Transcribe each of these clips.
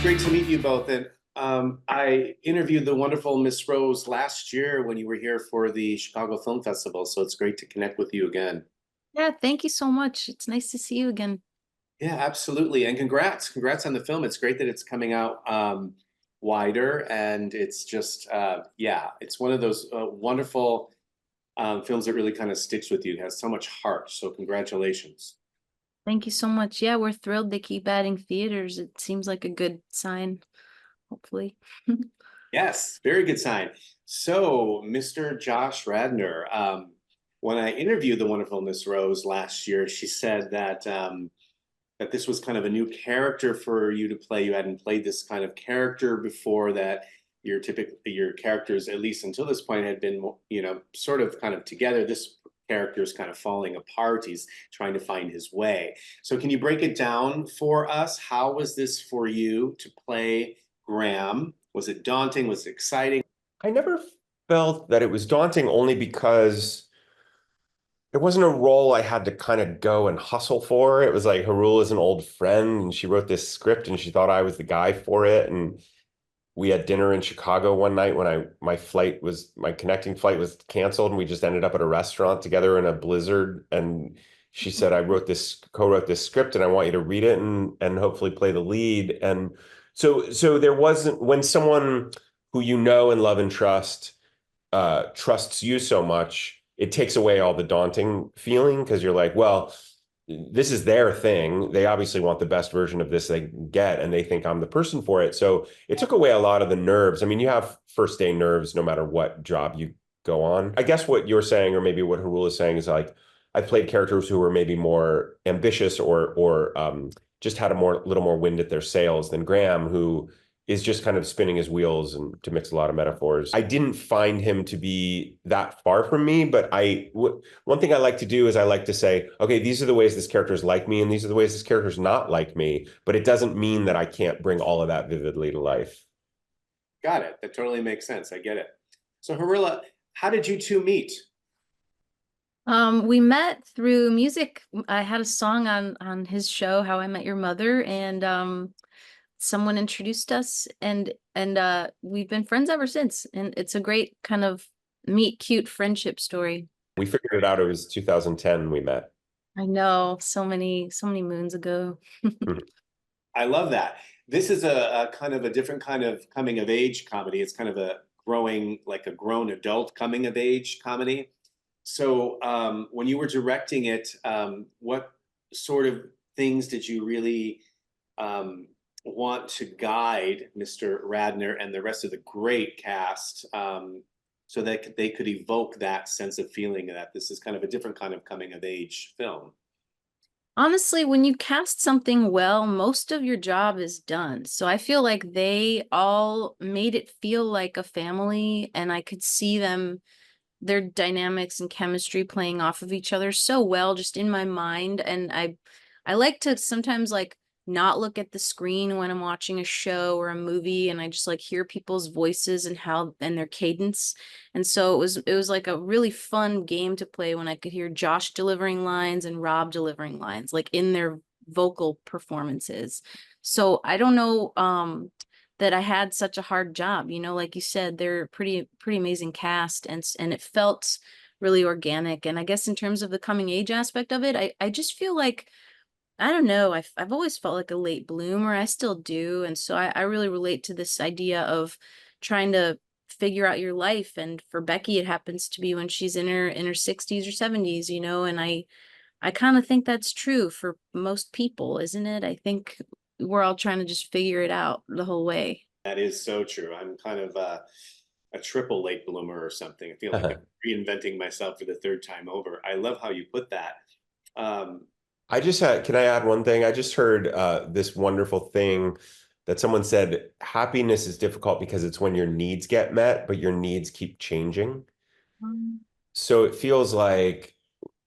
great to meet you both. And I interviewed the wonderful Miss Rose last year when you were here for the Chicago Film Festival. So it's great to connect with you again. Yeah, thank you so much. It's nice to see you again. Yeah, absolutely. And congrats. Congrats on the film. It's great that it's coming out wider. And it's just, yeah, it's one of those wonderful films that really kind of sticks with you. It has so much heart. So congratulations. Thank you so much. Yeah, we're thrilled they keep adding theaters. It seems like a good sign, hopefully. Yes, very good sign. So, Mr. Josh Radnor, when I interviewed the wonderful Miss Rose last year, she said that that this was kind of a new character for you to play. You hadn't played this kind of character before. That your characters, at least until this point, had been sort of kind of together. This character is kind of falling apart. He's trying to find his way. So, can you break it down for us? How was this for you to play Graham? Was it daunting? Was it exciting? I never felt that it was daunting only because it wasn't a role I had to kind of go and hustle for. It was like Haroula's an old friend and she wrote this script and she thought I was the guy for it. And we had dinner in Chicago one night when my connecting flight was canceled and we just ended up at a restaurant together in a blizzard. And she said, co-wrote this script and I want you to read it and hopefully play the lead. And so there wasn't, when someone who you know and love and trust trusts you so much, it takes away all the daunting feeling because you're like, well, this is their thing. They obviously want the best version of this they can get, and they think I'm the person for it. So it took away a lot of the nerves. I mean, you have first day nerves no matter what job you go on. I guess what you're saying, or maybe what Harula is saying, is like I've played characters who were maybe more ambitious or just had little more wind at their sails than Graham, who is just kind of spinning his wheels, and to mix a lot of metaphors. I didn't find him to be that far from me, but one thing I like to do is I like to say, okay, these are the ways this character is like me, and these are the ways this character is not like me, but it doesn't mean that I can't bring all of that vividly to life. Got it. That totally makes sense. I get it. So, Harilla, how did you two meet? We met through music. I had a song on his show, How I Met Your Mother, and someone introduced us and we've been friends ever since. And it's a great kind of meet cute friendship story. We figured it out. It was 2010 we met. I know, so many moons ago. I love that. This is a kind of a different kind of coming of age comedy. It's kind of a like a grown adult coming of age comedy. So when you were directing it, what sort of things did you really want to guide Mr. Radnor and the rest of the great cast so that they could evoke that sense of feeling that this is kind of a different kind of coming of age film? Honestly, when you cast something well, most of your job is done. So I feel like they all made it feel like a family, and I could see their dynamics and chemistry playing off of each other so well just in my mind. And I like to sometimes like not look at the screen when I'm watching a show or a movie, and I just like hear people's voices and their cadence. And so it was like a really fun game to play when I could hear Josh delivering lines and Rob delivering lines like in their vocal performances. So I don't know that I had such a hard job. Like you said, they're pretty amazing cast, and it felt really organic. And I guess in terms of the coming age aspect of it, I just feel like, I don't know, I've always felt like a late bloomer. I still do. And so I really relate to this idea of trying to figure out your life. And for Becky, it happens to be when she's in her 60s or 70s, and I kind of think that's true for most people, isn't it? I think we're all trying to just figure it out the whole way. That is so true. I'm kind of a triple late bloomer or something. I feel like I'm reinventing myself for the third time over. I love how you put that. Can I add one thing? I just heard this wonderful thing that someone said, happiness is difficult because it's when your needs get met, but your needs keep changing. So it feels like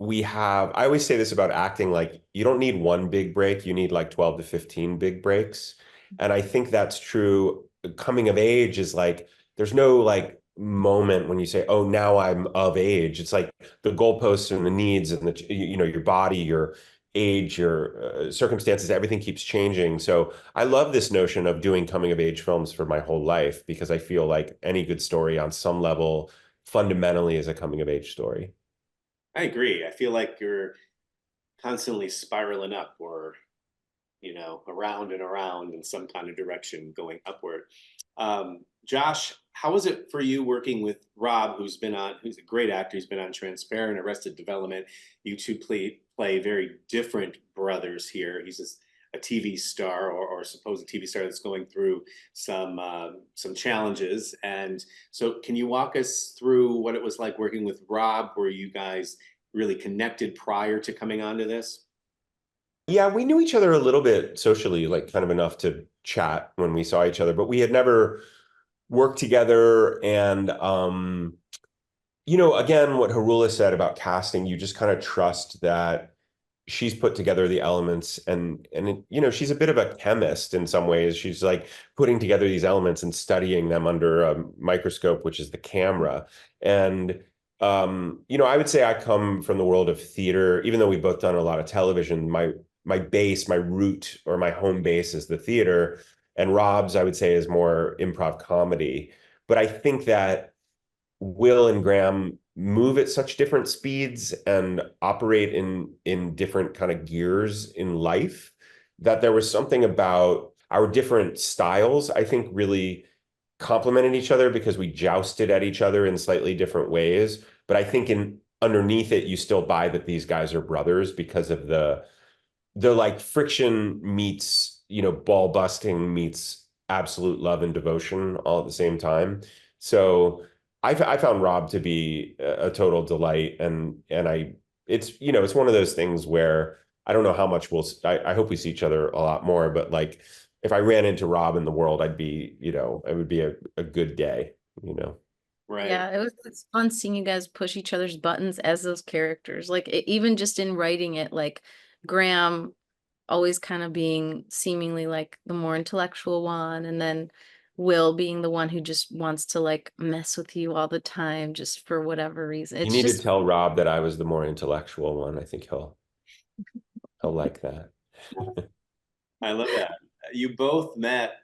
I always say this about acting, like you don't need one big break, you need like 12 to 15 big breaks. And I think that's true. Coming of age is like, there's no like moment when you say, oh, now I'm of age. It's like the goalposts and the needs and your body, age or circumstances, everything keeps changing. So I love this notion of doing coming of age films for my whole life because I feel like any good story on some level fundamentally is a coming of age story. I agree. I feel like you're constantly spiraling up or, around and around in some kind of direction going upward. Josh, how was it for you working with Rob, who's a great actor, he's been on Transparent, Arrested Development. You two play very different brothers here. He's just a TV star or supposed TV star that's going through some challenges. And so can you walk us through what it was like working with Rob? Were you guys really connected prior to coming onto this? Yeah, we knew each other a little bit socially, like kind of enough to chat when we saw each other, but we had never worked together. And again, what Harula said about casting, you just kind of trust that she's put together the elements and she's a bit of a chemist in some ways. She's like putting together these elements and studying them under a microscope, which is the camera. And I would say I come from the world of theater, even though we've both done a lot of television. My base, my root or my home base is the theater, and Rob's, I would say, is more improv comedy. But I think that Will and Graham move at such different speeds and operate in different kind of gears in life that there was something about our different styles, I think, really complemented each other because we jousted at each other in slightly different ways. But I think in underneath it, you still buy that these guys are brothers because of the like friction meets, ball busting meets absolute love and devotion all at the same time. So I found Rob to be a total delight, and it's one of those things where I don't know how much I hope we see each other a lot more, but like if I ran into Rob in the world, it would be a good day. Right. Yeah, it's fun seeing you guys push each other's buttons as those characters. Like even just in writing it, like Graham always kind of being seemingly like the more intellectual one, and then Will being the one who just wants to like mess with you all the time just for whatever reason. You It's need to just tell Rob that I was the more intellectual one. I think he'll like that. I love that. You both met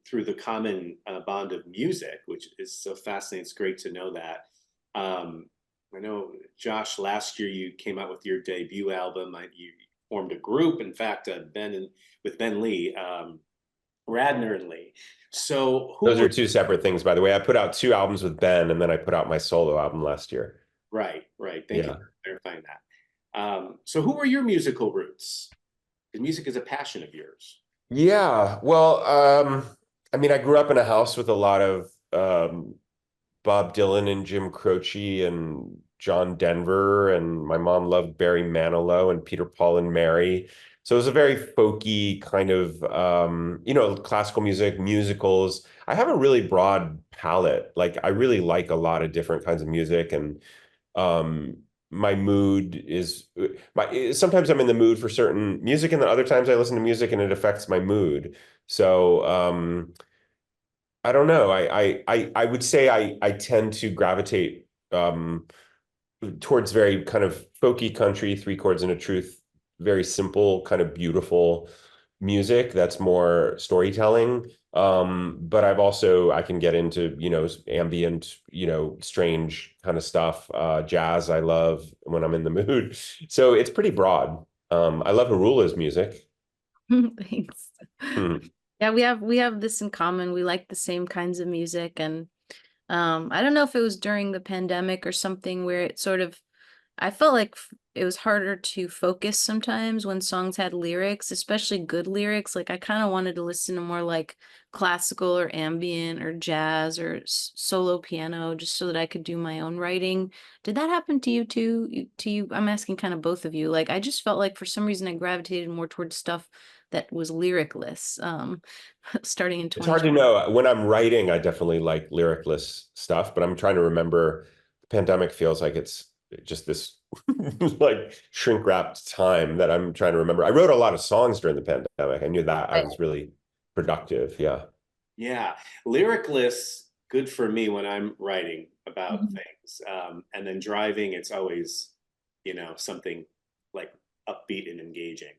through the common bond of music, which is so fascinating. It's great to know that. I know, Josh, last year you came out with your debut album. You formed a group, in fact, with Ben Lee, Radnor and Lee. So who Those are were two separate things, by the way. I put out two albums with Ben, and then I put out my solo album last year. right, right. Thank you Yeah. for clarifying that. So who were your musical roots? Because music is a passion of yours. Yeah. Well, I mean, I grew up in a house with a lot of Bob Dylan and Jim Croce and John Denver, and my mom loved Barry Manilow and Peter Paul and Mary. So it was a very folky kind of classical music, musicals. I have a really broad palette. Like I really like a lot of different kinds of music, and um my mood is sometimes I'm in the mood for certain music, and then other times I listen to music and it affects my mood. So I don't know. I would say I tend to gravitate towards very kind of folky country, three chords and a truth, very simple, kind of beautiful music that's more storytelling. But I can get into, ambient, strange kind of stuff. Jazz I love when I'm in the mood. So it's pretty broad. I love Harula's music. thanks. Hmm. Yeah, we have this in common. We like the same kinds of music, and I don't know if it was during the pandemic or something where it sort of I felt like it was harder to focus sometimes when songs had lyrics, especially good lyrics. Like I kind of wanted to listen to more like classical or ambient or jazz or solo piano just so that I could do my own writing. Did that happen to you too? To you? I'm asking kind of both of you. Like I just felt like for some reason I gravitated more towards stuff that was lyricless, starting in It's hard to 2020. know. When I'm writing, I definitely like lyricless stuff, but I'm trying to remember. The pandemic feels like it's just this like shrink wrapped time that I'm trying to remember. I wrote a lot of songs during the pandemic. I knew that I was really productive. Yeah. Yeah, lyricless, good for me when I'm writing about Mhm. things. And then driving, it's always, something like upbeat and engaging.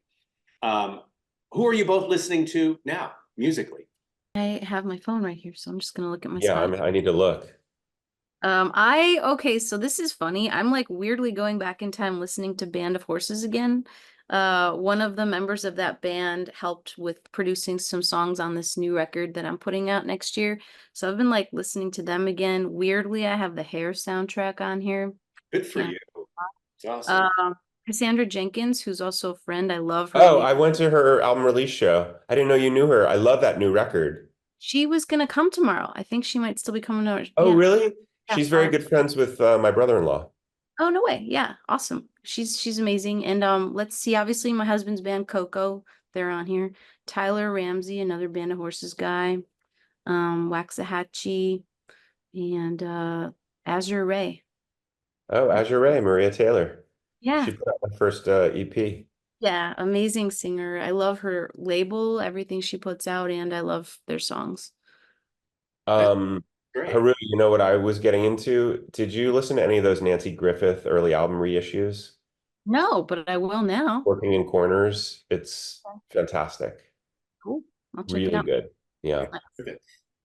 Who are you both listening to now, musically? I have my phone right here, so I'm just gonna look at my Yeah, spot. I need to look. Okay, so this is funny. I'm like weirdly going back in time listening to Band of Horses again. One of the members of that band helped with producing some songs on this new record that I'm putting out next year. So I've been like listening to them again. Weirdly, I have the Hair soundtrack on here. Good for And you. It's awesome. Cassandra Jenkins, who's also a friend. I love her Oh, music. I went to her album release show. I didn't know you knew her. I love that new record. She was gonna come tomorrow. I think she might still be coming over. Oh, Yeah. really? Yeah. She's very good friends with my brother-in-law. Oh, no way. Yeah, awesome. She's amazing. And let's see, obviously my husband's band Coco, they're on here. Tyler Ramsey, another Band of Horses guy. Waxahachie and Azure Ray. Oh, Azure Ray, Maria Taylor. Yeah. She put out my first EP. Yeah, amazing singer. I love her label, everything she puts out, and I love their songs. That's Um, great. Haru, you know what I was getting into? Did you listen to any of those Nancy Griffith early album reissues? No, but I will now. Working in Corners. It's fantastic. Cool. I'll check it Really out. good. Yeah.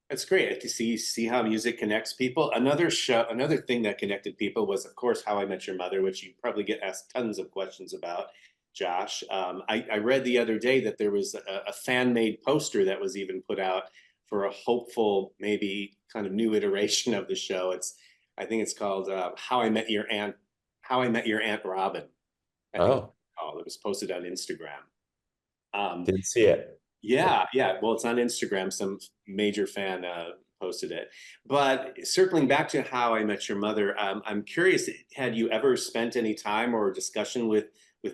That's great to see how music connects people. Another thing that connected people was, of course, How I Met Your Mother, which you probably get asked tons of questions about, Josh. I read the other day that there was a fan-made poster that was even put out for a hopeful, maybe kind of new iteration of the show. I think it's called How I Met Your Aunt Robin. I think Oh, it was posted on Instagram. didn't see it. Yeah. Well, it's on Instagram. Some major fan posted it. But circling back to How I Met Your Mother, I'm curious, had you ever spent any time or discussion with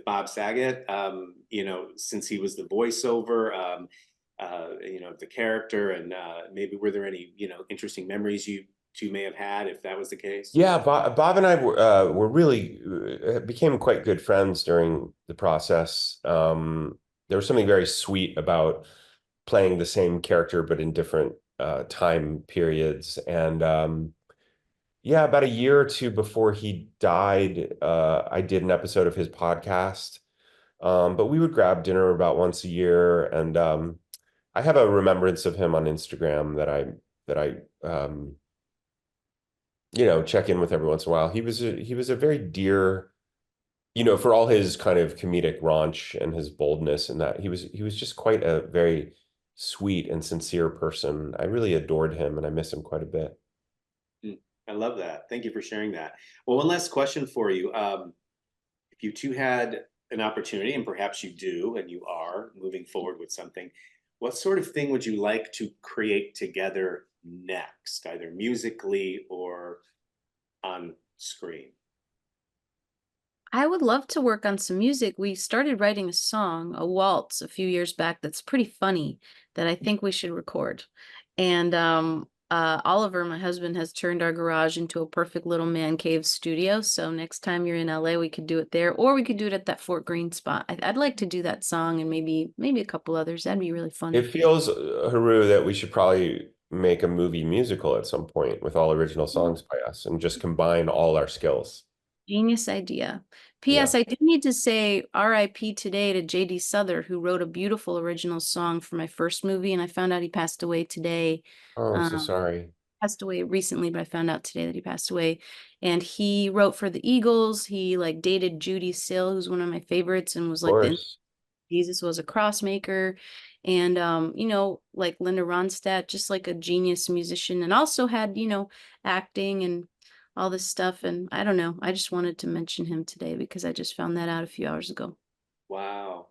Bob Saget? Since he was the voiceover, the character, and maybe were there any interesting memories you two may have had if that was the case? Yeah, Bob and I were really became quite good friends during the process. There was something very sweet about playing the same character but in different time periods. And yeah, about a year or two before he died, I did an episode of his podcast. But we would grab dinner about once a year, and I have a remembrance of him on Instagram that I check in with every once in a while. He was a very dear, for all his kind of comedic raunch and his boldness and that he was just quite a very sweet and sincere person. I really adored him and I miss him quite a bit. I love that. Thank you for sharing that. Well, one last question for you. If you two had an opportunity, and perhaps you do, and you are moving forward with something, what sort of thing would you like to create together next, either musically or on screen? I would love to work on some music. We started writing a song, a waltz, a few years back that's pretty funny that I think we should record. And Oliver, my husband, has turned our garage into a perfect little man cave studio. So next time you're in LA, we could do it there, or we could do it at that Fort Greene spot. I'd like to do that song and maybe a couple others. That'd be really fun. It feels, Haru, that we should probably make a movie musical at some point with all original songs by us and just combine all our skills. Genius idea. Yeah. P.S. I do need to say RIP today to J.D. Souther, who wrote a beautiful original song for my first movie, and I found out he passed away today. Oh, I'm so Um, sorry. Passed away recently, but I found out today that he passed away. And he wrote for the Eagles. He like dated Judy Sill, who's one of my favorites, and was Of like the course. Jesus was a crossmaker. And like Linda Ronstadt, just like a genius musician, and also had, acting and all this stuff. And I don't know, I just wanted to mention him today because I just found that out a few hours ago. Wow.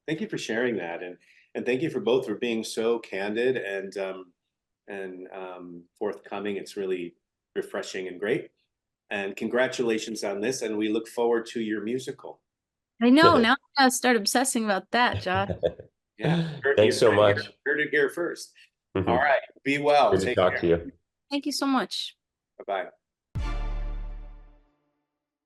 Thank you for sharing that, and thank you for both for being so candid and forthcoming. It's really refreshing and great. And congratulations on this, and we look forward to your musical. I know, now I gotta start obsessing about that, Josh. Yeah, Thanks so much. Heard it here first. All Good right, be well. to Take talk care. to you. Thank you so much. Bye-bye.